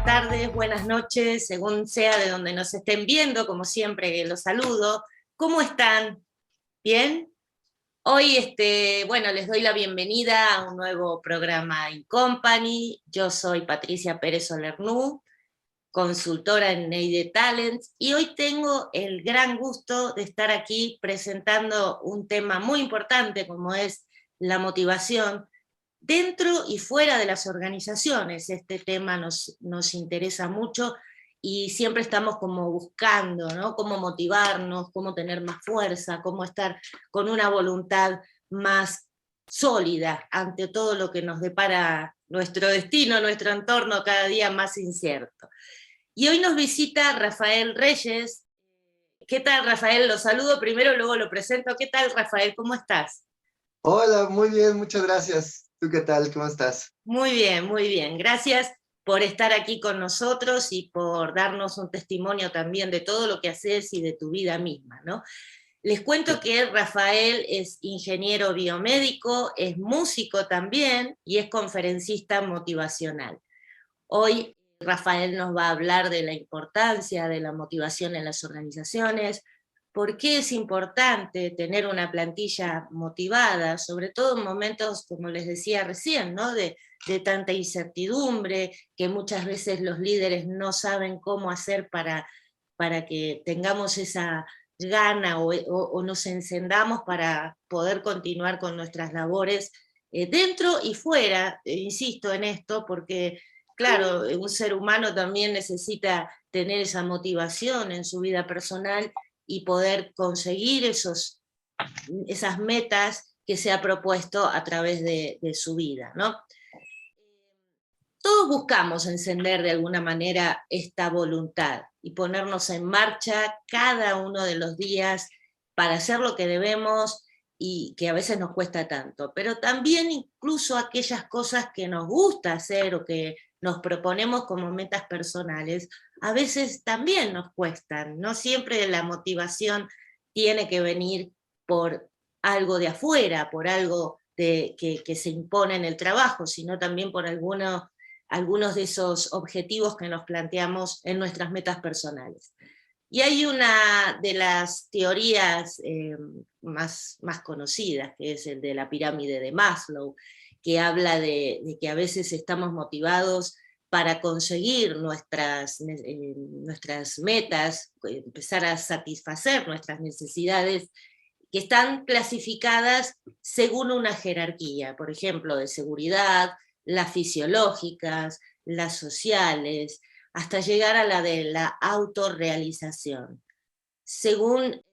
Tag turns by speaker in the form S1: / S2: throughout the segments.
S1: tardes, buenas noches, según sea de donde nos estén viendo, como siempre los saludo. ¿Cómo están? ¿Bien? Hoy, bueno, les doy la bienvenida a un nuevo programa In Company. Yo soy Patricia Pérez Olernú, consultora en Neide Talents, y hoy tengo el gran gusto de estar aquí presentando un tema muy importante como es la motivación dentro y fuera de las organizaciones. Este tema nos interesa mucho y siempre estamos como buscando, ¿no? Cómo motivarnos, cómo tener más fuerza, cómo estar con una voluntad más sólida ante todo lo que nos depara nuestro destino, nuestro entorno cada día más incierto. Y hoy nos visita Rafael Reyes. ¿Qué tal, Rafael? Lo saludo primero, luego lo presento. ¿Qué tal, Rafael? ¿Cómo estás?
S2: Hola, muy bien, muchas gracias. ¿Tú qué tal? ¿Cómo estás?
S1: Muy bien, muy bien. Gracias por estar aquí con nosotros y por darnos un testimonio también de todo lo que haces y de tu vida misma, ¿no? Les cuento que Rafael es ingeniero biomédico, es músico también y es conferencista motivacional. Hoy Rafael nos va a hablar de la importancia de la motivación en las organizaciones, por qué es importante tener una plantilla motivada, sobre todo en momentos, como les decía recién, ¿no? de tanta incertidumbre, que muchas veces los líderes no saben cómo hacer para que tengamos esa gana o nos encendamos para poder continuar con nuestras labores dentro y fuera. Insisto en esto porque claro, un ser humano también necesita tener esa motivación en su vida personal y poder conseguir esas metas que se ha propuesto a través de su vida, ¿no? Todos buscamos encender de alguna manera esta voluntad y ponernos en marcha cada uno de los días para hacer lo que debemos y que a veces nos cuesta tanto, pero también incluso aquellas cosas que nos gusta hacer o que nos proponemos como metas personales, a veces también nos cuestan. No siempre la motivación tiene que venir por algo de afuera, por algo que se impone en el trabajo, sino también por algunos de esos objetivos que nos planteamos en nuestras metas personales. Y hay una de las teorías más conocidas, que es el de la pirámide de Maslow, que habla de que a veces estamos motivados para conseguir nuestras metas, empezar a satisfacer nuestras necesidades, que están clasificadas según una jerarquía, por ejemplo, de seguridad, las fisiológicas, las sociales, hasta llegar a la de la autorrealización. Según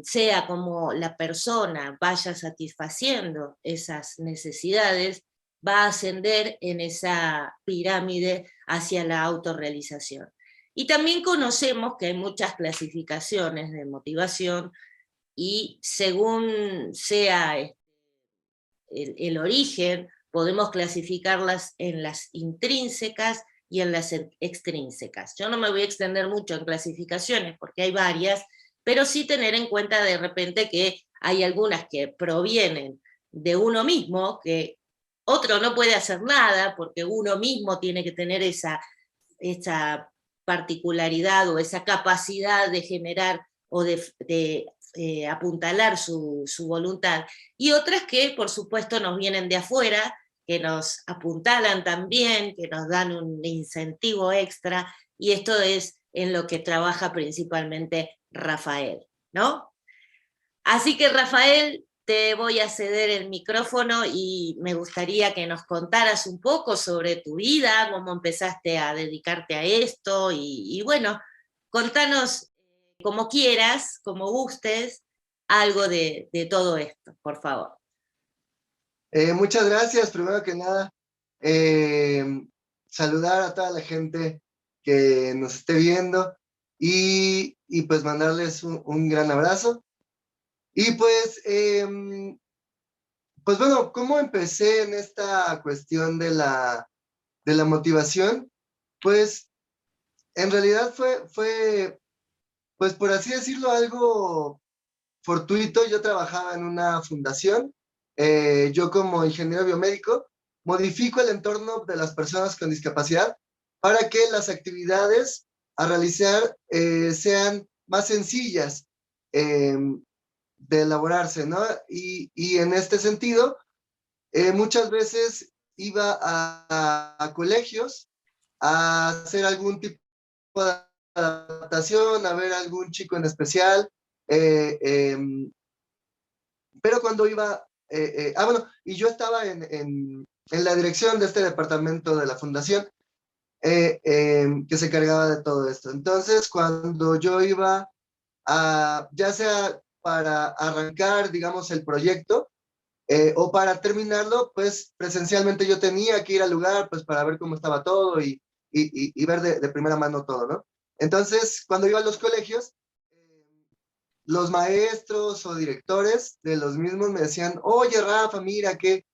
S1: sea como la persona vaya satisfaciendo esas necesidades, va a ascender en esa pirámide hacia la autorrealización. Y también conocemos que hay muchas clasificaciones de motivación y según sea el origen, podemos clasificarlas en las intrínsecas y en las extrínsecas. Yo no me voy a extender mucho en clasificaciones porque hay varias, pero sí tener en cuenta de repente que hay algunas que provienen de uno mismo, que otro no puede hacer nada porque uno mismo tiene que tener esa particularidad o esa capacidad de generar o de apuntalar su voluntad, y otras que por supuesto nos vienen de afuera, que nos apuntalan también, que nos dan un incentivo extra, y esto es en lo que trabaja principalmente Rafael, ¿no? Así que Rafael, te voy a ceder el micrófono y me gustaría que nos contaras un poco sobre tu vida, cómo empezaste a dedicarte a esto y bueno, contanos como quieras, como gustes, algo de todo esto, por favor.
S2: Muchas gracias, primero que nada. eh, Saludar a toda la gente que nos esté viendo y pues mandarles un gran abrazo. Y pues bueno, ¿cómo empecé en esta cuestión de la motivación? Pues en realidad pues por así decirlo, algo fortuito. Yo trabajaba en una fundación. Yo como ingeniero biomédico modifico el entorno de las personas con discapacidad para que las actividades a realizar sean más sencillas de elaborarse, ¿no? Y en este sentido, muchas veces iba a colegios a hacer algún tipo de adaptación, a ver algún chico en especial, eh, eh, pero cuando iba, bueno, y yo estaba en la dirección de este departamento de la fundación, que se cargaba de todo esto. Entonces, cuando yo iba ya sea para arrancar, digamos, el proyecto, o para terminarlo, pues presencialmente yo tenía que ir al lugar, pues para ver cómo estaba todo y ver de primera mano todo, ¿no? Entonces, cuando iba a los colegios, los maestros o directores de los mismos me decían, oye, Rafa, mira, qué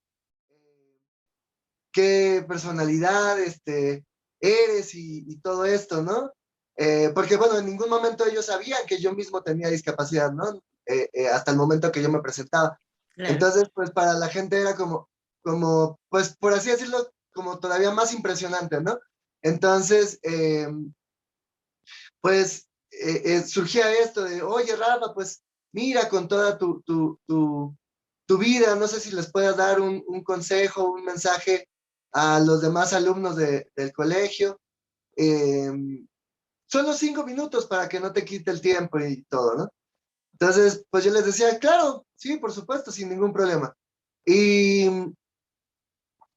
S2: personalidad eres y todo esto, ¿no? Porque, bueno, en ningún momento ellos sabían que yo mismo tenía discapacidad, ¿no? Hasta el momento que yo me presentaba.
S1: Claro.
S2: Entonces, pues para la gente era pues por así decirlo, como todavía más impresionante, ¿no? Entonces, pues surgía esto de, oye, Rafa, pues mira con toda tu vida, no sé si les puedas dar un consejo, un mensaje a los demás alumnos del colegio. Eh, Solo 5 minutos para que no te quite el tiempo y todo, ¿no? Entonces, pues yo les decía, claro, sí, por supuesto, sin ningún problema. Y,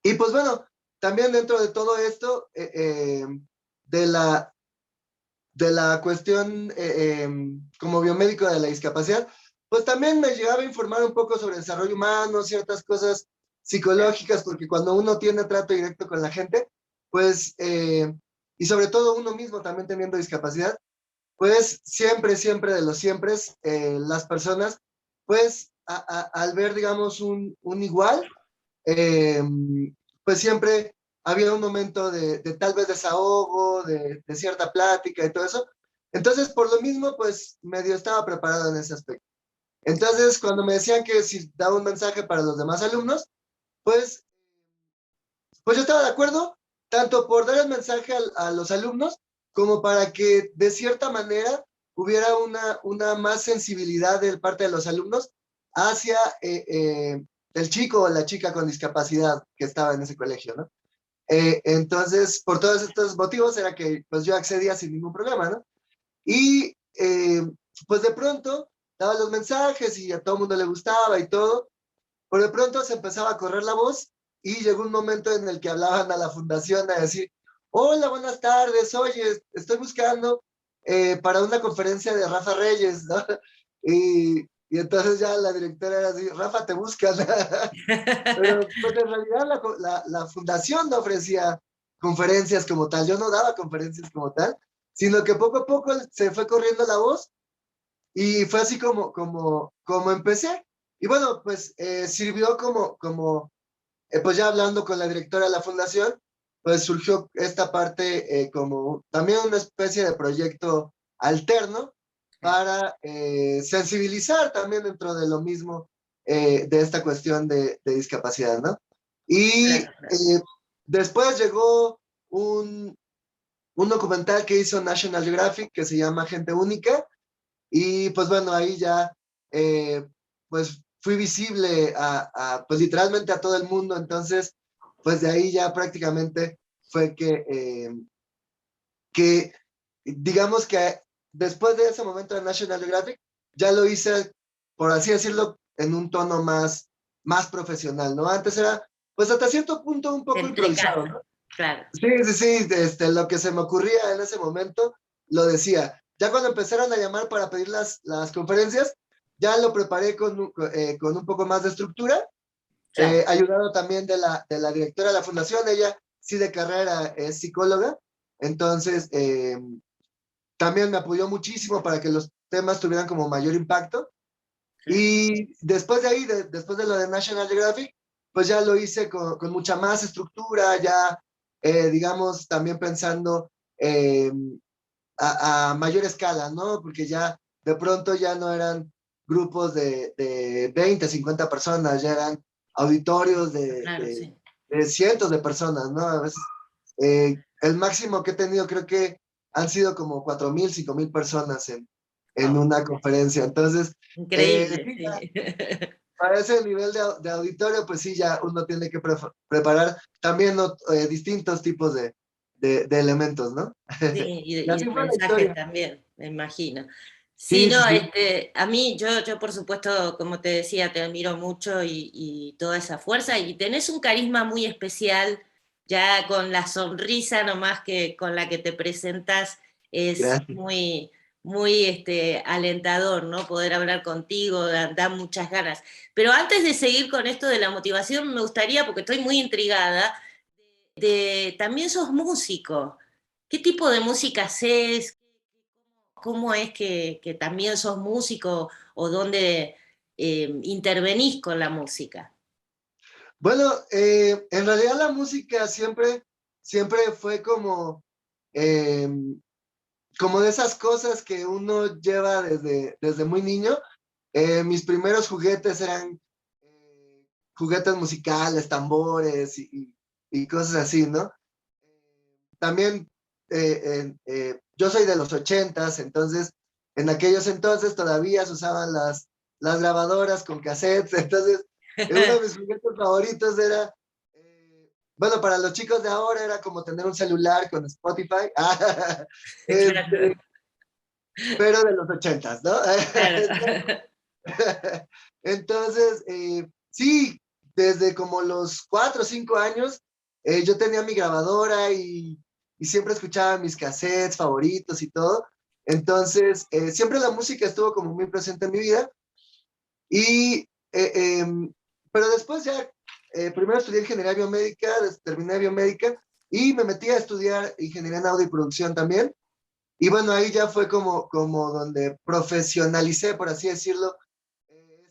S2: y pues bueno, también dentro de todo esto, de la, de la cuestión como biomédico de la discapacidad, pues también me llegaba a informar un poco sobre desarrollo humano, ciertas cosas psicológicas, porque cuando uno tiene trato directo con la gente, pues, y sobre todo uno mismo también teniendo discapacidad, pues siempre, siempre de los siempre, las personas, pues al ver, digamos, un igual, eh, pues siempre había un momento de tal vez desahogo, de cierta plática y todo eso. Entonces, por lo mismo, pues medio estaba preparado en ese aspecto. Entonces, cuando me decían que si daba un mensaje para los demás alumnos, pues, pues yo estaba de acuerdo, tanto por dar el mensaje a los alumnos, como para que de cierta manera hubiera una más sensibilidad de parte de los alumnos hacia el chico o la chica con discapacidad que estaba en ese colegio, ¿no? Entonces, por todos estos motivos era que pues yo accedía sin ningún problema, ¿no? Y pues de pronto daba los mensajes y a todo el mundo le gustaba y todo, pero de pronto se empezaba a correr la voz y llegó un momento en el que hablaban a la fundación a decir, hola, buenas tardes, oye, estoy buscando para una conferencia de Rafa Reyes, ¿no? Y entonces ya la directora era así, Rafa, te buscan. Pero pues en realidad la fundación no ofrecía conferencias como tal, yo no daba conferencias como tal, sino que poco a poco se fue corriendo la voz y fue así como empecé. Y bueno, pues sirvió pues ya hablando con la directora de la fundación, pues surgió esta parte como también una especie de proyecto alterno para sensibilizar también dentro de lo mismo de esta cuestión de discapacidad, ¿no? Y
S1: Claro, claro.
S2: después llegó un documental que hizo National Geographic que se llama Gente Única, y pues bueno, ahí ya pues fui visible pues literalmente a todo el mundo, entonces pues de ahí ya prácticamente fue que digamos que después de ese momento de National Geographic, ya lo hice, por así decirlo, en un tono más profesional, ¿no? Antes era, pues hasta cierto punto un poco
S1: Entre
S2: improvisado,
S1: casa,
S2: ¿no?
S1: claro.
S2: Sí, sí, sí, lo que se me ocurría en ese momento, lo decía. Ya cuando empezaron a llamar para pedir las conferencias, ya lo preparé con un poco más de estructura,
S1: Claro.
S2: ayudado también de la directora de la fundación, ella sí de carrera es psicóloga, entonces también me apoyó muchísimo para que los temas tuvieran como mayor impacto.
S1: Claro.
S2: Y después de ahí, después de lo de National Geographic, pues ya lo hice con mucha más estructura, ya, digamos, también pensando a mayor escala, ¿no? Porque ya de pronto ya no eran grupos de 20, 50 personas, ya eran auditorios
S1: Claro, sí.
S2: de cientos de personas, ¿no? A veces el máximo que he tenido creo que han sido como 4,000, 5,000 personas en
S1: Wow,
S2: una conferencia. Entonces,
S1: increíble,
S2: sí,
S1: sí.
S2: para ese nivel de auditorio, pues sí, ya uno tiene que preparar también distintos tipos de elementos, ¿no?
S1: Sí,
S2: Y
S1: y
S2: así
S1: de
S2: fue la
S1: mensajes
S2: historia.
S1: también, me imagino. Sí,
S2: Sí, sí,
S1: no,
S2: sí.
S1: a mí, yo por supuesto, como te decía, te admiro mucho y toda esa fuerza, y tenés un carisma muy especial, ya con la sonrisa nomás que con la que te presentas, es
S2: Gracias.
S1: muy, muy alentador, ¿no? Poder hablar contigo, da muchas ganas. Pero antes de seguir con esto de la motivación, me gustaría, porque estoy muy intrigada, también sos músico. ¿Qué tipo de música haces? ¿Cómo es que también sos músico o dónde intervenís con la música?
S2: Bueno, en realidad la música siempre fue eh, como de esas cosas que uno lleva desde muy niño. Mis primeros juguetes eran juguetes musicales, tambores y cosas así, ¿no? También yo soy de los 80s, entonces en aquellos entonces todavía se usaban las grabadoras con cassettes, entonces uno de mis juguetes favoritos era, bueno, para los chicos de ahora era como tener un celular con Spotify,
S1: Claro,
S2: este, pero de los 80s, ¿no?
S1: claro.
S2: Entonces, sí, desde como los 4 o 5 años, yo tenía mi grabadora y siempre escuchaba mis cassettes favoritos y todo. Entonces, siempre la música estuvo como muy presente en mi vida. Y, pero después ya, primero estudié ingeniería biomédica, terminé biomédica y me metí a estudiar ingeniería en audio y producción también. Y bueno, ahí ya fue como donde profesionalicé, por así decirlo,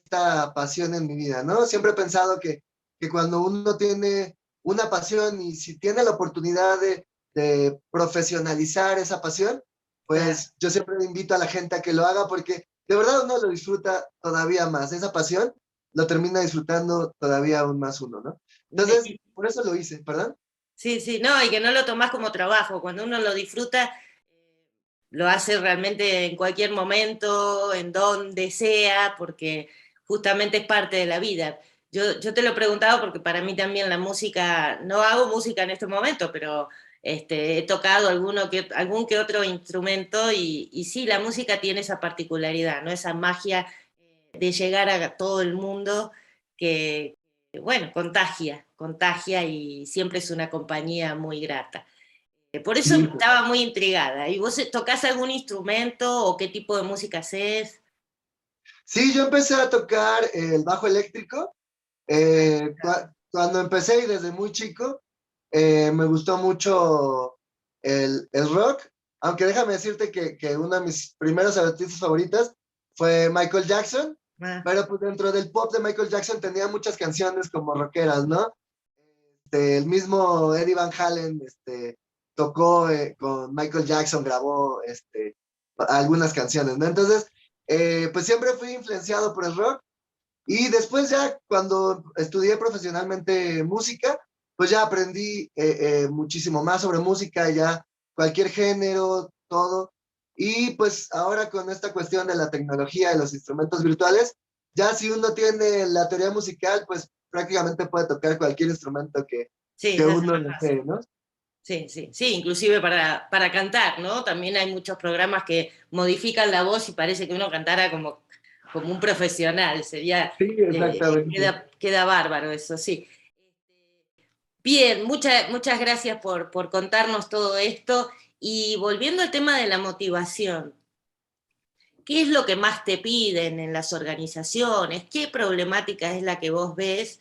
S2: esta pasión en mi vida, ¿no? Siempre he pensado que cuando uno tiene una pasión y si tiene la oportunidad de profesionalizar esa pasión,
S1: Claro.
S2: pues yo siempre invito a la gente a que lo haga porque de verdad uno lo disfruta todavía más. Esa pasión lo termina disfrutando todavía aún más uno, ¿no? Entonces, por eso lo hice, ¿perdón?
S1: Sí, sí, no, y que no lo tomás como trabajo. Cuando uno lo disfruta, lo hace realmente en cualquier momento, en donde sea, porque justamente es parte de la vida. Yo te lo he preguntado porque para mí también la música, no hago música en este momento, pero he tocado algún que otro instrumento y sí, la música tiene esa particularidad, ¿no? Esa magia de llegar a todo el mundo que, bueno, contagia y siempre es una compañía muy grata. Por eso
S2: Sí,
S1: estaba muy intrigada. ¿Y vos tocás algún instrumento o qué tipo de música haces?
S2: sí, yo empecé a tocar el bajo eléctrico cuando empecé y desde muy chico, me gustó mucho el rock, aunque déjame decirte que una de mis primeros artistas favoritas fue Michael Jackson,
S1: Ah,
S2: pero pues dentro del pop de Michael Jackson tenía muchas canciones como rockeras, ¿no? El mismo Eddie Van Halen tocó con Michael Jackson, grabó algunas canciones, ¿no? Entonces, pues siempre fui influenciado por el rock y después ya cuando estudié profesionalmente música, pues ya aprendí muchísimo más sobre música, ya cualquier género, todo. Y pues ahora con esta cuestión de la tecnología y los instrumentos virtuales, ya si uno tiene la teoría musical, pues prácticamente puede tocar cualquier instrumento
S1: sí,
S2: que
S1: se hace
S2: uno
S1: más
S2: desee,
S1: fácil.
S2: ¿no?
S1: Sí, sí, sí, inclusive para cantar, ¿no? También hay muchos programas que modifican la voz y parece que uno cantara como un profesional.
S2: Sí, exactamente.
S1: Queda bárbaro eso, sí. Bien, muchas gracias por contarnos todo esto. Y volviendo al tema de la motivación, ¿qué es lo que más te piden en las organizaciones? ¿Qué problemática es la que vos ves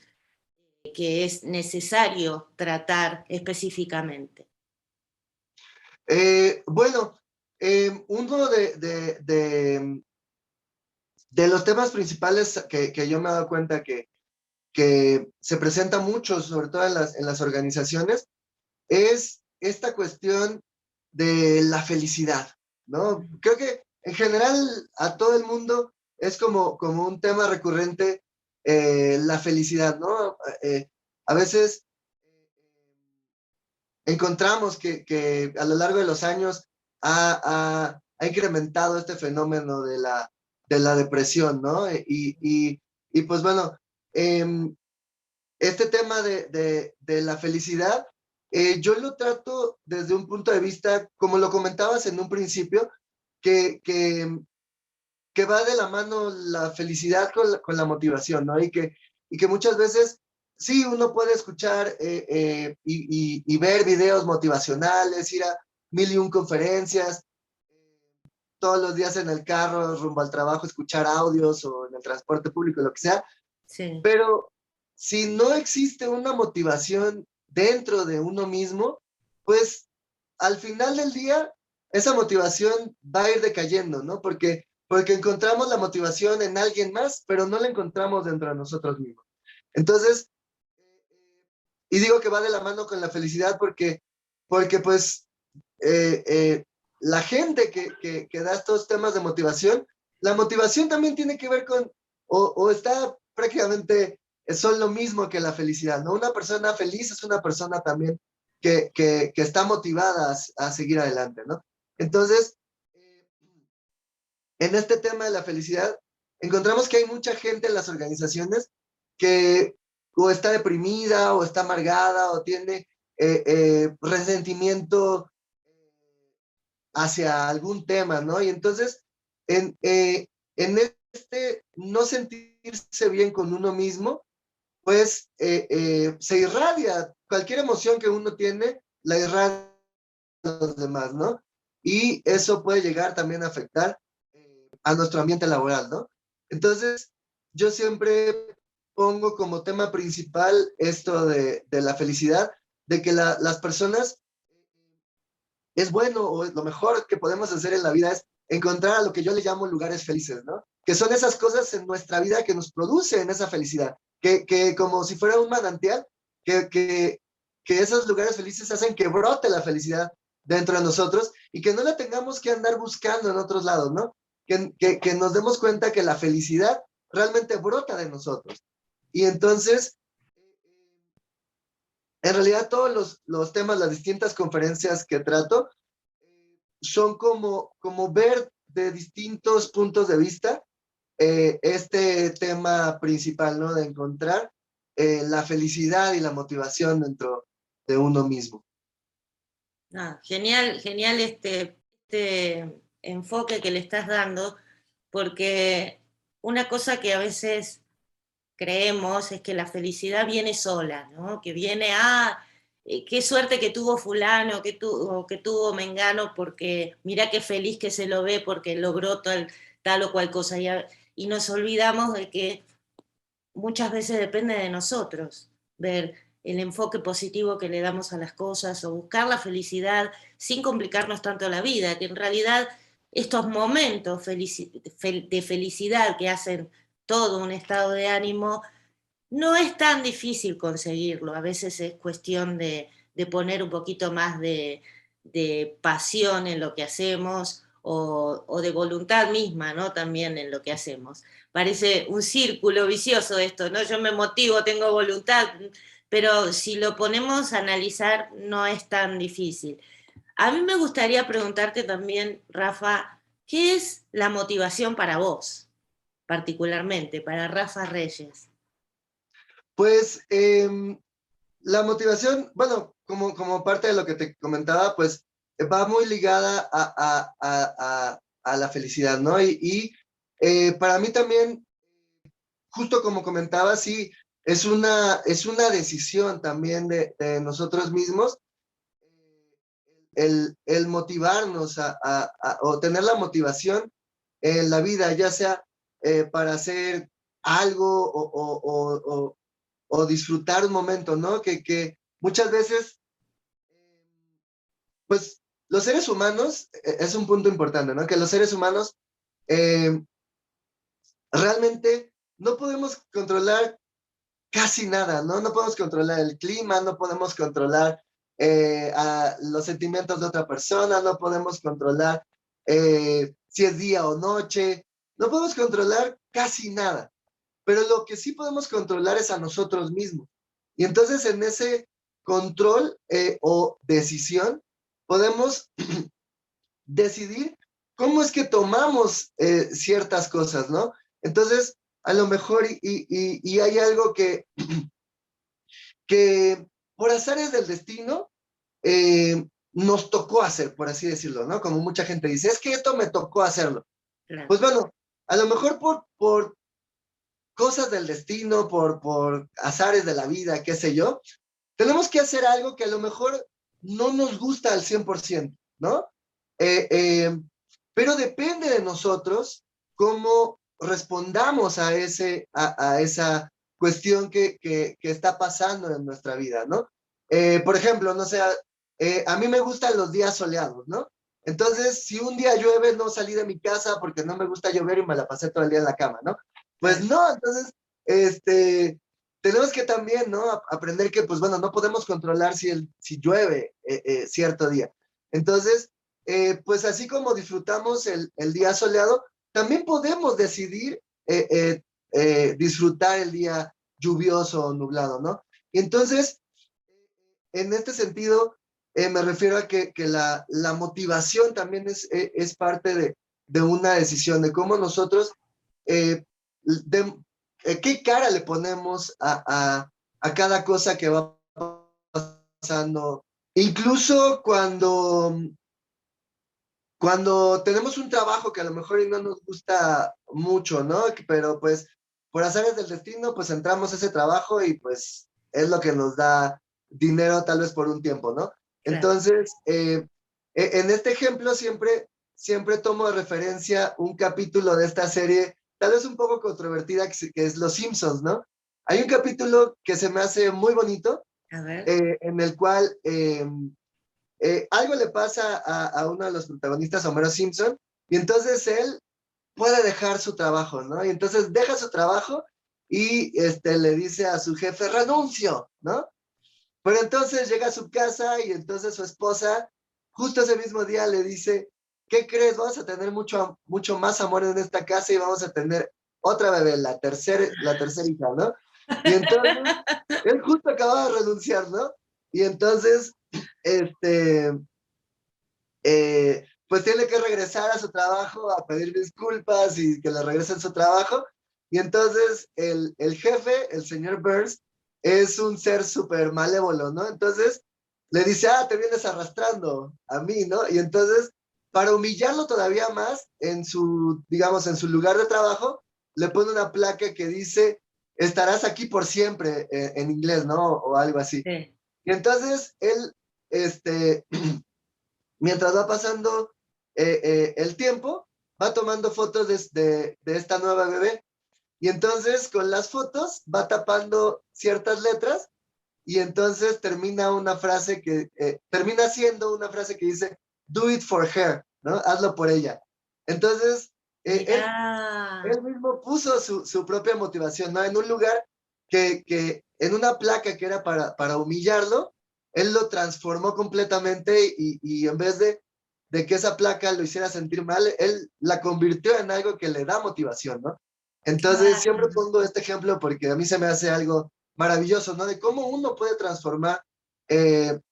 S1: que es necesario tratar específicamente?
S2: Bueno, uno de los temas principales que yo me he dado cuenta que se presenta mucho, sobre todo en las organizaciones, es esta cuestión de la felicidad, ¿no? Creo que en general a todo el mundo es como un tema recurrente la felicidad, ¿no? A veces encontramos que a lo largo de los años ha incrementado este fenómeno de la depresión, ¿no? Y pues bueno, este tema de la felicidad, yo lo trato desde un punto de vista, como lo comentabas en un principio, que, que, que va de la mano la felicidad con la motivación, ¿no? Y que muchas veces, sí, uno puede escuchar y ver videos motivacionales, ir a mil y un conferencias, todos los días en el carro, rumbo al trabajo, escuchar audios o en el transporte público, lo que sea,
S1: Sí.
S2: pero si no existe una motivación dentro de uno mismo, pues al final del día esa motivación va a ir decayendo, ¿no? Porque encontramos la motivación en alguien más, pero no la encontramos dentro de nosotros mismos. Entonces, y digo que va de la mano con la felicidad porque pues eh, eh, la gente que da estos temas de motivación, la motivación también tiene que ver con, o está prácticamente, son lo mismo que la felicidad, ¿no? Una persona feliz es una persona también que está motivada a seguir adelante, ¿no? Entonces, en este tema de la felicidad, encontramos que hay mucha gente en las organizaciones que o está deprimida o está amargada o tiene resentimiento hacia algún tema, ¿no? Y entonces, en este no sentirse bien con uno mismo, pues se irradia. Cualquier emoción que uno tiene, la irradia a los demás, ¿no? Y eso puede llegar también a afectar a nuestro ambiente laboral, ¿no? Entonces, yo siempre pongo como tema principal esto de la felicidad, de que las personas es bueno o lo mejor que podemos hacer en la vida es encontrar a lo que yo le llamo lugares felices, ¿no? Que son esas cosas en nuestra vida que nos producen esa felicidad, que como si fuera un manantial, que, que, que esos lugares felices hacen que brote la felicidad dentro de nosotros y que no la tengamos que andar buscando en otros lados, ¿no? Que nos demos cuenta que la felicidad realmente brota de nosotros. Y entonces, en realidad todos los temas, las distintas conferencias que trato, son como ver de distintos puntos de vista este tema principal, ¿no? De encontrar la felicidad y la motivación dentro de uno mismo.
S1: Ah, genial, genial este enfoque que le estás dando, porque una cosa que a veces creemos es que la felicidad viene sola, ¿no? Que viene, qué suerte que tuvo fulano, que tuvo Mengano, porque mira qué feliz que se lo ve porque logró tal o cual cosa. Y nos olvidamos de que muchas veces depende de nosotros ver el enfoque positivo que le damos a las cosas o buscar la felicidad sin complicarnos tanto la vida, que en realidad estos momentos de felicidad que hacen todo un estado de ánimo, no es tan difícil conseguirlo, a veces es cuestión de poner un poquito más de pasión en lo que hacemos o de voluntad misma, ¿no? También en lo que hacemos. Parece un círculo vicioso esto, ¿no? Yo me motivo, tengo voluntad, pero si lo ponemos a analizar no es tan difícil. A mí me gustaría preguntarte también, Rafa, ¿qué es la motivación para vos, particularmente, para Rafa Reyes?
S2: Pues la motivación, bueno, como parte de lo que te comentaba, pues va muy ligada a la felicidad, ¿no? Y para mí también, justo como comentaba, sí, es una decisión también de nosotros mismos el motivarnos o tener la motivación en la vida, ya sea para hacer algo o disfrutar un momento, ¿no? Que muchas veces, pues los seres humanos, es un punto importante, ¿no? Que los seres humanos eh, realmente no podemos controlar casi nada, ¿no? No podemos controlar el clima, no podemos controlar los sentimientos de otra persona, no podemos controlar si es día o noche, no podemos controlar casi nada, pero lo que sí podemos controlar es a nosotros mismos. Y entonces en ese control o decisión, podemos decidir cómo es que tomamos ciertas cosas, ¿no? Entonces, a lo mejor, y hay algo que por azares del destino nos tocó hacer, por así decirlo, ¿no? Como mucha gente dice, es que esto me tocó hacerlo.
S1: Claro.
S2: Pues bueno, a lo mejor por cosas del destino, por azares de la vida, qué sé yo, tenemos que hacer algo que a lo mejor no nos gusta al 100%, ¿no? Eh, eh, pero depende de nosotros cómo respondamos a esa cuestión que está pasando en nuestra vida, ¿no? Por ejemplo, no sé, a mí me gustan los días soleados, ¿no? Entonces, si un día llueve, no salí de mi casa porque no me gusta llover y me la pasé todo el día en la cama, ¿no? Pues no, entonces, tenemos que también, ¿no? Aprender que, pues bueno, no podemos controlar si llueve cierto día. Entonces, pues así como disfrutamos el día soleado, también podemos decidir disfrutar el día lluvioso o nublado, ¿no? Y entonces, en este sentido, me refiero a que la motivación también es parte de una decisión, de cómo nosotros, de, qué cara le ponemos a cada cosa que va pasando. Incluso cuando tenemos un trabajo que a lo mejor no nos gusta mucho, ¿no? Pero pues por azares del destino, pues entramos a ese trabajo y pues es lo que nos da dinero tal vez por un tiempo, ¿no?
S1: Claro.
S2: Entonces, en este ejemplo siempre tomo de referencia un capítulo de esta serie, tal vez un poco controvertida, que es Los Simpsons, ¿no? Hay un capítulo que se me hace muy bonito,
S1: A ver.
S2: en el cual algo le pasa a uno de los protagonistas, Homero Simpson, y entonces él puede dejar su trabajo, ¿no? Y entonces deja su trabajo y le dice a su jefe, renuncio, ¿no? Pero entonces llega a su casa y entonces su esposa, justo ese mismo día le dice, ¿qué crees? Vamos a tener mucho más amor en esta casa y vamos a tener otra bebé, la tercera hija, ¿no? Y entonces, él justo acababa de renunciar, ¿no? Y entonces, este, pues tiene que regresar a su trabajo a pedir disculpas y que le regresen su trabajo. Y entonces el jefe, el señor Burns, es un ser súper malévolo, ¿no? Entonces le dice, te vienes arrastrando a mí, ¿no? Y entonces, para humillarlo todavía más, digamos, en su lugar de trabajo, le pone una placa que dice, estarás aquí por siempre, en inglés, ¿no? O algo así.
S1: Sí.
S2: Y entonces él, este, mientras va pasando el tiempo, va tomando fotos de esta nueva bebé. Y entonces con las fotos va tapando ciertas letras y entonces termina siendo una frase que dice, do it for her, ¿no? Hazlo por ella. Entonces, él
S1: Mirá.
S2: mismo puso su propia motivación, ¿no? En un lugar en una placa que era para humillarlo, él lo transformó completamente y en vez de que esa placa lo hiciera sentir mal, él la convirtió en algo que le da motivación, ¿no? Entonces, siempre
S1: Claro.
S2: pongo este ejemplo porque a mí se me hace algo maravilloso, ¿no? De cómo uno puede transformar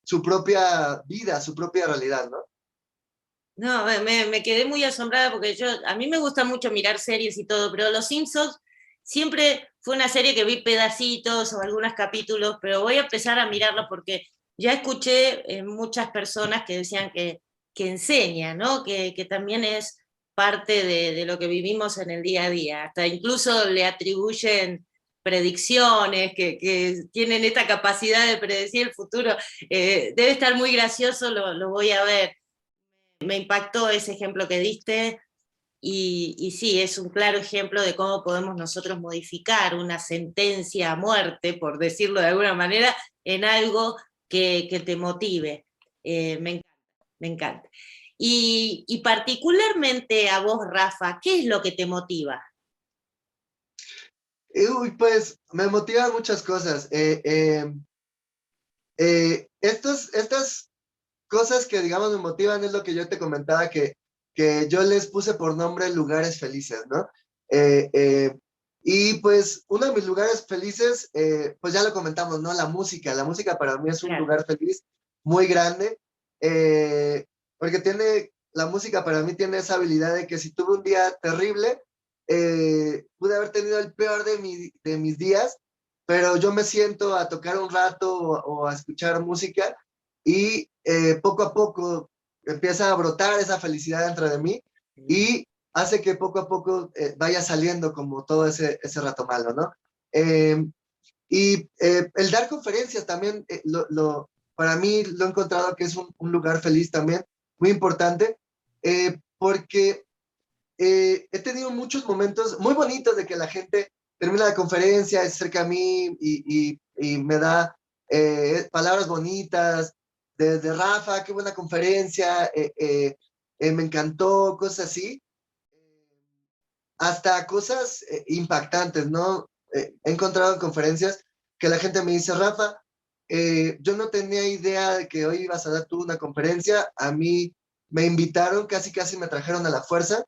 S2: su propia vida, su propia realidad, ¿no?
S1: No, me quedé muy asombrada porque a mí me gusta mucho mirar series y todo, pero Los Simpsons siempre fue una serie que vi pedacitos o algunos capítulos, pero voy a empezar a mirarlo porque ya escuché muchas personas que decían que enseña, ¿no? Que también es parte de lo que vivimos en el día a día. Hasta incluso le atribuyen predicciones, que tienen esta capacidad de predecir el futuro. Debe estar muy gracioso, lo voy a ver. Me impactó ese ejemplo que diste y sí, es un claro ejemplo de cómo podemos nosotros modificar una sentencia a muerte, por decirlo de alguna manera, en algo que te motive. Me encanta, me encanta. Y particularmente a vos, Rafa, ¿qué es lo que te motiva?
S2: Pues me motivan muchas cosas. Estas cosas que, digamos, me motivan es lo que yo te comentaba, que yo les puse por nombre lugares felices, ¿no? Eh, eh, Y pues uno de mis lugares felices, pues ya lo comentamos, ¿no? La música para mí es un
S1: Claro.
S2: lugar feliz muy grande, porque la música para mí tiene esa habilidad de que si tuve un día terrible, pude haber tenido el peor de mis días, pero yo me siento a tocar un rato o a escuchar música y poco a poco empieza a brotar esa felicidad dentro de mí y hace que poco a poco vaya saliendo como todo ese rato malo, ¿no? El dar conferencias también, para mí lo he encontrado que es un lugar feliz también, muy importante, porque he tenido muchos momentos muy bonitos de que la gente termina la conferencia, se acerca a mí y me da palabras bonitas, de Rafa, qué buena conferencia, me encantó, cosas así, hasta cosas impactantes, ¿no? He encontrado en conferencias que la gente me dice, Rafa, yo no tenía idea de que hoy ibas a dar tú una conferencia, a mí me invitaron, casi casi me trajeron a la fuerza,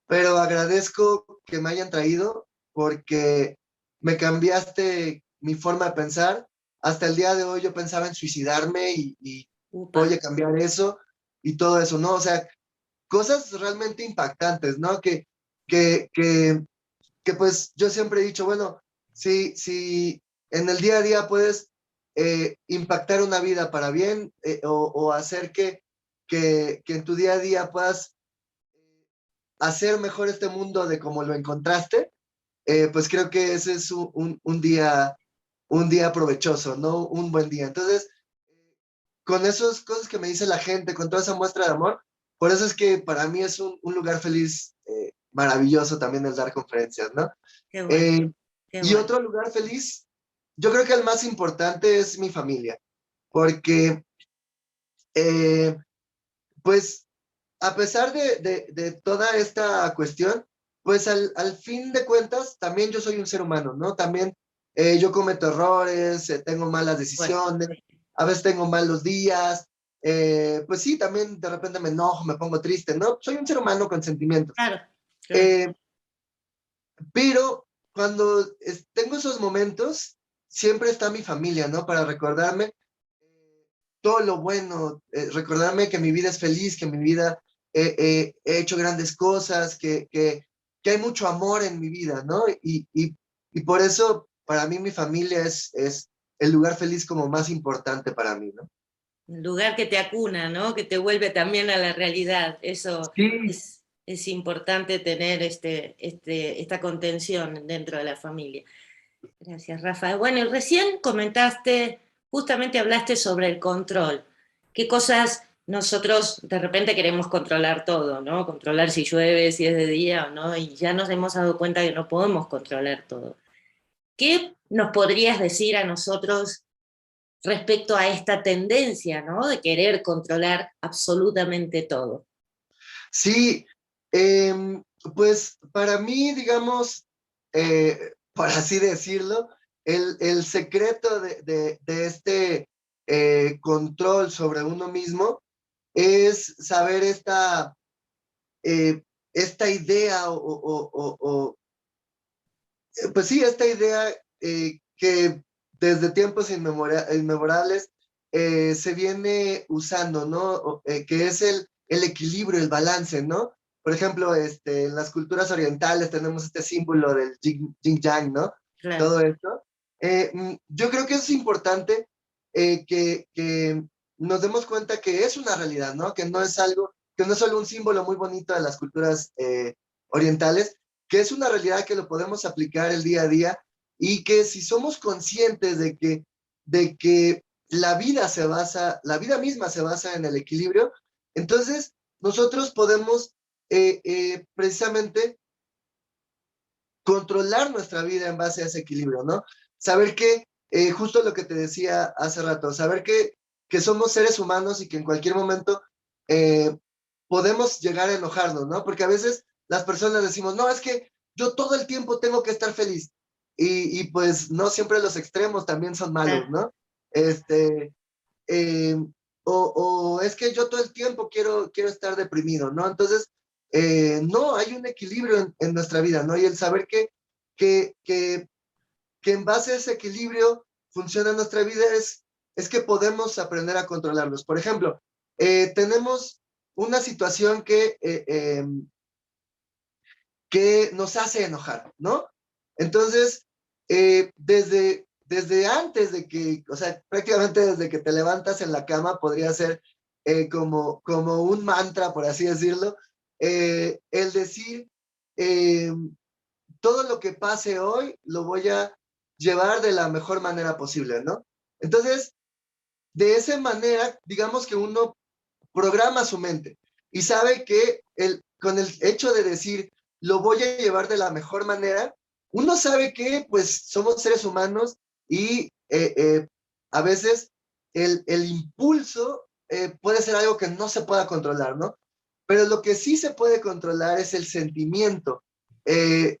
S2: pero agradezco que me hayan traído porque me cambiaste mi forma de pensar. Hasta el día de hoy yo pensaba en suicidarme y voy
S1: Upa.
S2: a cambiar eso y todo eso, ¿no? O sea, cosas realmente impactantes, ¿no? Que, que, que pues yo siempre he dicho, bueno, si en el día a día puedes impactar una vida para bien o hacer que en tu día a día puedas hacer mejor este mundo de como lo encontraste, pues creo que ese es un día provechoso, ¿no? Un buen día. Entonces, con esas cosas que me dice la gente, con toda esa muestra de amor, por eso es que para mí es un lugar feliz, maravilloso también el dar conferencias, ¿no?
S1: Qué bueno,
S2: Eh,
S1: qué
S2: y
S1: bueno.
S2: otro lugar feliz, yo creo que el más importante es mi familia, porque eh, pues a pesar de toda esta cuestión, pues al fin de cuentas, también yo soy un ser humano, ¿no? También yo cometo errores, tengo malas
S1: Bueno,
S2: decisiones, a veces tengo malos días, pues sí, también de repente me enojo, me pongo triste, ¿no? Soy un ser humano con sentimientos.
S1: claro, claro.
S2: Eh, pero cuando tengo esos momentos, siempre está mi familia, ¿no? Para recordarme todo lo bueno, recordarme que mi vida es feliz, que mi vida he hecho grandes cosas, que hay mucho amor en mi vida, ¿no? Y por eso, para mí, mi familia es el lugar feliz como más importante para mí, ¿no?
S1: Un lugar que te acuna, ¿no? Que te vuelve también a la realidad. Eso
S2: Sí,
S1: es importante tener esta contención dentro de la familia. Gracias, Rafa. Bueno, y recién comentaste, justamente hablaste sobre el control. ¿Qué cosas nosotros de repente queremos controlar todo, ¿no? Controlar si llueve, si es de día o no, y ya nos hemos dado cuenta que no podemos controlar todo. ¿Qué nos podrías decir a nosotros respecto a esta tendencia, ¿no? De querer controlar absolutamente todo?
S2: sí, pues para mí, digamos, por así decirlo, el secreto de este control sobre uno mismo es saber eh, esta idea pues sí, esta idea que desde tiempos inmemorables se viene usando, ¿no? Que es el equilibrio, el balance, ¿no? Por ejemplo, en las culturas orientales tenemos este símbolo del yin yang, ¿no?
S1: Claro.
S2: Todo esto. Yo creo que es importante que nos demos cuenta que es una realidad, ¿no? Que no es algo, que no es solo un símbolo muy bonito de las culturas orientales, que es una realidad que lo podemos aplicar el día a día y que si somos conscientes de que la vida misma se basa en el equilibrio, entonces nosotros podemos precisamente controlar nuestra vida en base a ese equilibrio, ¿no? Saber que, justo lo que te decía hace rato, saber que somos seres humanos y que en cualquier momento eh, podemos llegar a enojarnos, ¿no? Porque a veces las personas decimos, no, es que yo todo el tiempo tengo que estar feliz. Pues no siempre los extremos también son malos,
S1: Claro.
S2: ¿no? Este, eh, o es que yo todo el tiempo quiero estar deprimido, ¿no? Entonces, no, hay un equilibrio en nuestra vida, ¿no? Y el saber que en base a ese equilibrio funciona nuestra vida es que podemos aprender a controlarlos. Por ejemplo, tenemos una situación que nos hace enojar, ¿no? Entonces, desde antes de que, o sea, prácticamente desde que te levantas en la cama, podría ser como un mantra, por así decirlo, el decir, eh, todo lo que pase hoy lo voy a llevar de la mejor manera posible, ¿no? Entonces, de esa manera, digamos que uno programa su mente y sabe que con el hecho de decir, lo voy a llevar de la mejor manera, uno sabe que pues somos seres humanos y a veces el impulso puede ser algo que no se pueda controlar, ¿no? Pero lo que sí se puede controlar es el sentimiento. Es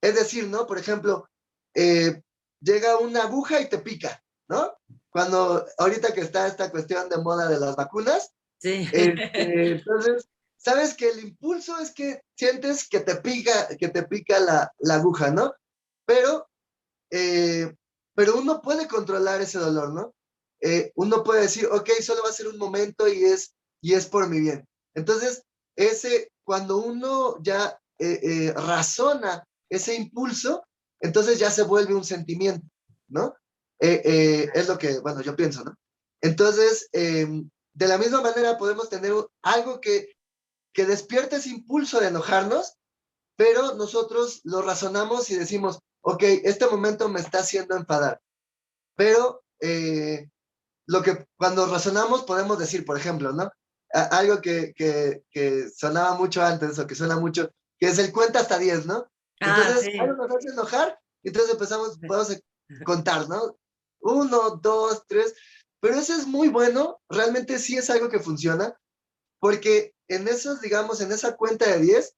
S2: decir, ¿no? Por ejemplo, llega una aguja y te pica, ¿no? Cuando ahorita que está esta cuestión de moda de las vacunas,
S1: Sí.
S2: entonces, sabes que el impulso es que sientes que te pica la aguja, ¿no? Pero, eh, pero uno puede controlar ese dolor, ¿no? Uno puede decir, ok, solo va a ser un momento y es por mi bien. Entonces, cuando uno ya razona ese impulso, entonces ya se vuelve un sentimiento, ¿no? Es lo que, bueno, yo pienso, ¿no? Entonces, de la misma manera podemos tener algo que despierte ese impulso de enojarnos, pero nosotros lo razonamos y decimos, ok, este momento me está haciendo enfadar, pero cuando razonamos podemos decir, por ejemplo, ¿no? Algo que sonaba mucho antes o que suena mucho, que es el cuenta hasta 10, ¿no?
S1: Ah,
S2: Entonces,
S1: sí.
S2: algo nos hace enojar, y entonces podemos contar, ¿no? 1, 2, 3, pero eso es muy bueno, realmente sí es algo que funciona, porque en esos, digamos, en esa cuenta de 10,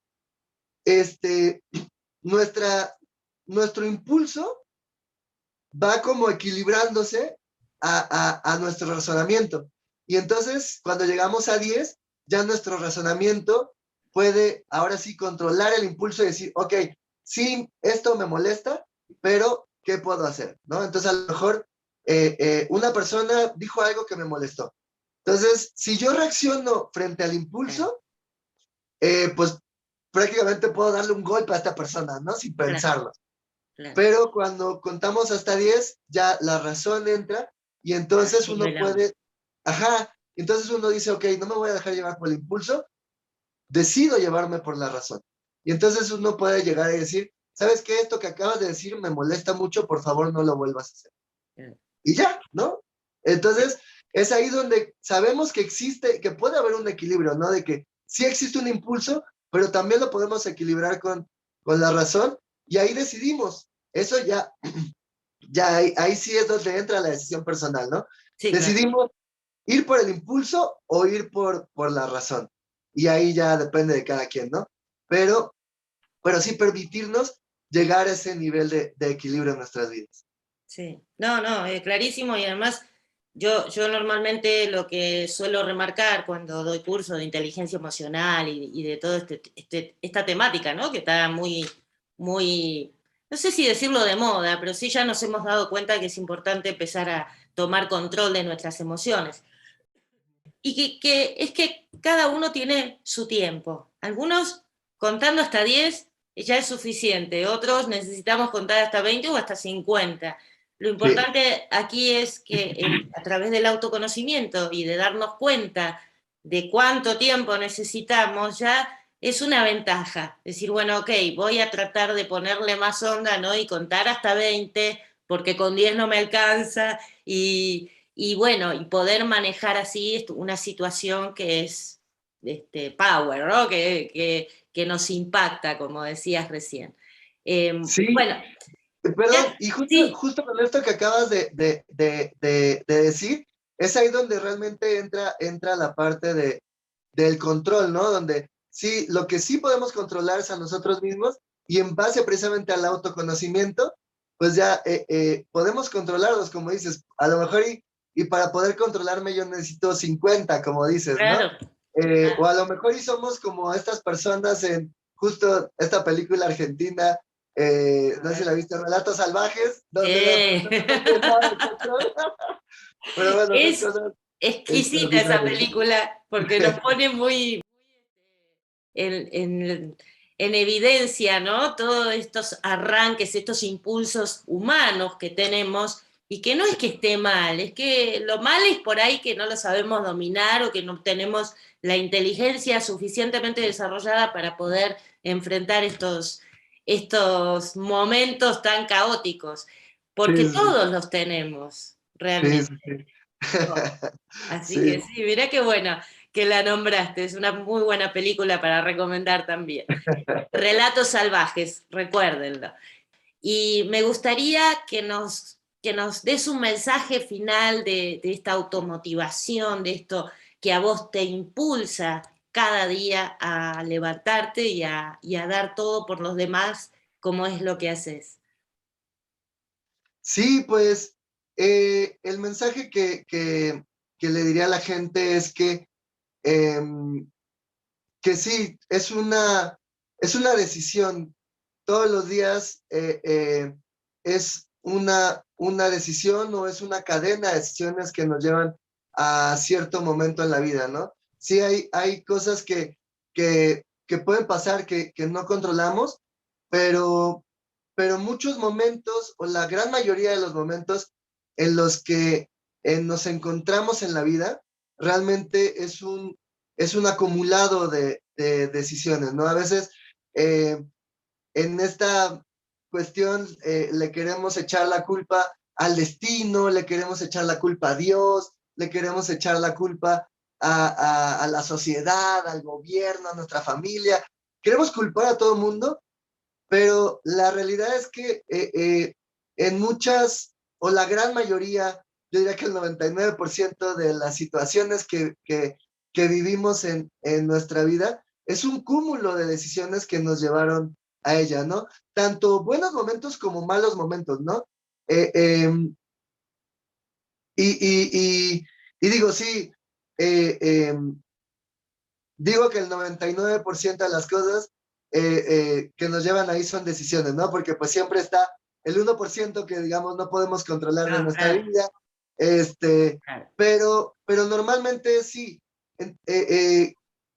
S2: este, nuestro impulso va como equilibrándose a nuestro razonamiento. Y entonces, cuando llegamos a 10, ya nuestro razonamiento puede ahora sí controlar el impulso y decir, ok, sí, esto me molesta, pero ¿qué puedo hacer? ¿No? Entonces, a lo mejor una persona dijo algo que me molestó. Entonces, si yo reacciono frente al impulso, pues prácticamente puedo darle un golpe a esta persona, ¿no? Sin
S1: Claro,
S2: pensarlo.
S1: claro.
S2: Pero cuando contamos hasta 10, ya la razón entra y entonces
S1: Así
S2: uno
S1: nivelamos.
S2: puede, ajá, entonces uno dice, ok, no me voy a dejar llevar por el impulso, decido llevarme por la razón. Y entonces uno puede llegar a decir, ¿sabes qué? Esto que acabas de decir me molesta mucho, por favor no lo vuelvas a hacer.
S1: Claro.
S2: Y ya, ¿no? Entonces, es ahí donde sabemos que existe, que puede haber un equilibrio, ¿no? De que sí existe un impulso, pero también lo podemos equilibrar con la razón y ahí decidimos. Eso ya ahí sí es donde entra la decisión personal, ¿no?
S1: Sí, claro.
S2: Decidimos ir por el impulso o ir por la razón. Y ahí ya depende de cada quien, ¿no? Pero, pero sí permitirnos llegar a ese nivel de equilibrio en nuestras vidas.
S1: Sí. No, no, clarísimo y además yo normalmente lo que suelo remarcar cuando doy curso de inteligencia emocional y de toda esta temática, ¿no? Que está muy, no sé si decirlo de moda, pero sí ya nos hemos dado cuenta que es importante empezar a tomar control de nuestras emociones. Y que es que cada uno tiene su tiempo. Algunos contando hasta 10 ya es suficiente, otros necesitamos contar hasta 20 o hasta 50. Lo
S2: Sí,
S1: importante aquí es que a través del autoconocimiento y de darnos cuenta de cuánto tiempo necesitamos, ya es una ventaja. Decir, bueno, ok, voy a tratar de ponerle más onda, ¿no? Y contar hasta 20, porque con 10 no me alcanza, y bueno, y poder manejar así una situación que es power, ¿no? Que nos impacta, como decías recién.
S2: sí,
S1: Bueno,
S2: perdón,
S1: ya,
S2: y
S1: sí,
S2: justo con esto que acabas de decir, es ahí donde realmente entra la parte del control, ¿no? Donde sí, lo que sí podemos controlar es a nosotros mismos y en base precisamente al autoconocimiento, pues ya podemos controlarlos, como dices, a lo mejor y para poder controlarme yo necesito 50, como dices, ¿no?
S1: claro,
S2: O
S1: claro,
S2: a lo mejor y somos como estas personas en justo esta película argentina No sé si la viste, Relatos Salvajes, donde las
S1: Sí.
S2: personas no tienen nada de control. Pero bueno, son
S1: Es
S2: cosas
S1: exquisita esa
S2: extraordinarias.
S1: película porque nos pone muy en, en evidencia, ¿no? Todos estos arranques, estos impulsos humanos que tenemos y que no es
S2: Sí,
S1: que esté mal, es que lo mal es por ahí que no lo sabemos dominar o que no tenemos la inteligencia suficientemente desarrollada para poder enfrentar estos momentos tan caóticos, porque
S2: sí, sí.
S1: todos los tenemos
S2: Sí,
S1: realmente.
S2: sí, sí.
S1: Así que
S2: Sí.
S1: sí, mirá qué bueno que la nombraste, es una muy buena película para recomendar también. Relatos salvajes, recuérdenlo. Y me gustaría que nos des un mensaje final de esta automotivación, de esto que a vos te impulsa cada día a levantarte y a dar todo por los demás, como es lo que haces.
S2: Sí, pues el mensaje que le diría a la gente es em, que sí, es una decisión. Todos los días es una decisión o es una cadena de decisiones que nos llevan a cierto momento en la vida, ¿no? Sí, hay cosas que pueden pasar que no controlamos, pero, pero muchos momentos, o la gran mayoría de los momentos en los que nos encontramos en la vida, realmente es un acumulado de decisiones, ¿no? A veces en esta cuestión le queremos echar la culpa al destino, le queremos echar la culpa a Dios, le queremos echar la culpa a la sociedad, al gobierno, a nuestra familia. Queremos culpar a todo el mundo, pero la realidad es que en muchas, o la gran mayoría, yo diría que el 99% de las situaciones que vivimos en nuestra vida es un cúmulo de decisiones que nos llevaron a ella, ¿no? Tanto buenos momentos como malos momentos, ¿no? Eh, eh, y, y, y, y, digo, sí, eh, eh, digo que el 99% de las cosas que nos llevan ahí son decisiones, ¿no? Porque pues siempre está el 1% que, digamos, no podemos controlar de
S1: No,
S2: nuestra
S1: claro,
S2: vida, este,
S1: claro.
S2: pero normalmente sí, el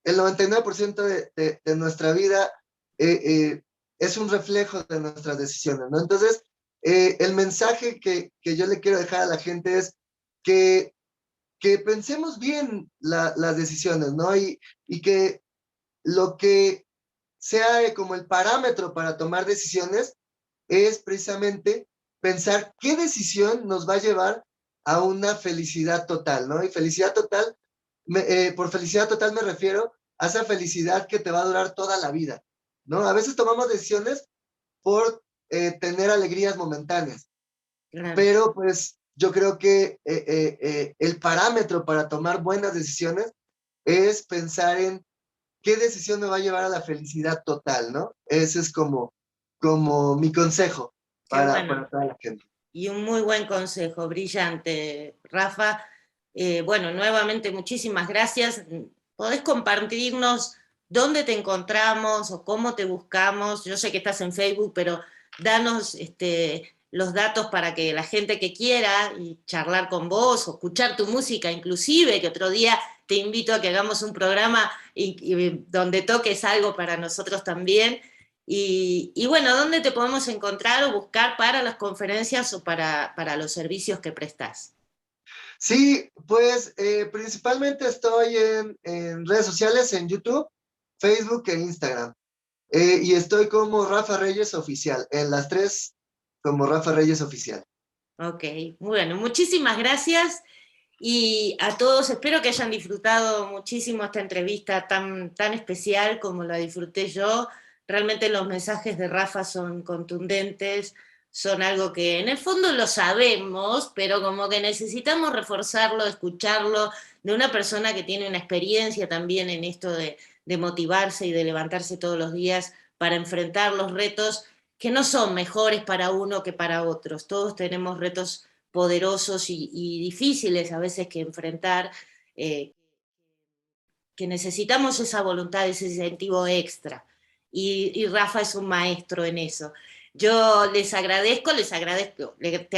S2: 99% de nuestra vida eh, eh, es un reflejo de nuestras decisiones, ¿no? Entonces, el mensaje que yo le quiero dejar a la gente es que pensemos bien las decisiones, ¿no? Y que lo que sea como el parámetro para tomar decisiones es precisamente pensar qué decisión nos va a llevar a una felicidad total, ¿no? Y felicidad total, por felicidad total me refiero a esa felicidad que te va a durar toda la vida, ¿no? A veces tomamos decisiones por tener alegrías momentáneas,
S1: Claro.
S2: pero pues yo creo que el parámetro para tomar buenas decisiones es pensar en qué decisión me va a llevar a la felicidad total, ¿no? Ese es como mi consejo
S1: Qué bueno.
S2: para toda la gente.
S1: Y un muy buen consejo, brillante, Rafa. Bueno, nuevamente muchísimas gracias. ¿Podés compartirnos dónde te encontramos o cómo te buscamos? Yo sé que estás en Facebook, pero danos los datos para que la gente que quiera y charlar con vos o escuchar tu música, inclusive, que otro día te invito a que hagamos un programa donde toques algo para nosotros también. Y bueno, ¿dónde te podemos encontrar o buscar para las conferencias o para los servicios que prestas?
S2: Sí, pues principalmente estoy en redes sociales, en YouTube, Facebook e Instagram. Y estoy como Rafa Reyes Oficial, en las tres como Rafa Reyes Oficial.
S1: Ok, bueno, muchísimas gracias y a todos espero que hayan disfrutado muchísimo esta entrevista tan especial como la disfruté yo. Realmente los mensajes de Rafa son contundentes, son algo que en el fondo lo sabemos, pero como que necesitamos reforzarlo, escucharlo de una persona que tiene una experiencia también en esto de motivarse y de levantarse todos los días para enfrentar los retos que no son mejores para uno que para otros. Todos tenemos retos poderosos y difíciles a veces que enfrentar, eh, que necesitamos esa voluntad, ese incentivo extra. Y Rafa es un maestro en eso. Yo te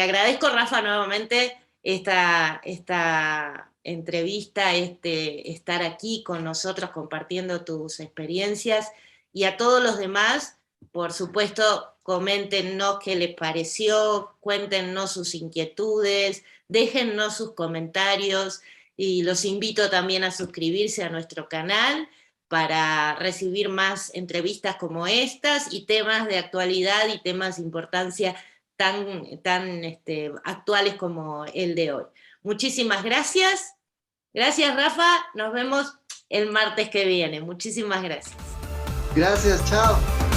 S1: agradezco, Rafa, nuevamente esta entrevista, estar aquí con nosotros compartiendo tus experiencias, y a todos los demás, por supuesto, coméntenos qué les pareció, cuéntenos sus inquietudes, déjennos sus comentarios, y los invito también a suscribirse a nuestro canal para recibir más entrevistas como estas y temas de actualidad y temas de importancia tan actuales como el de hoy. Muchísimas gracias. Gracias, Rafa. Nos vemos el martes que viene. Muchísimas gracias.
S2: Gracias, chao.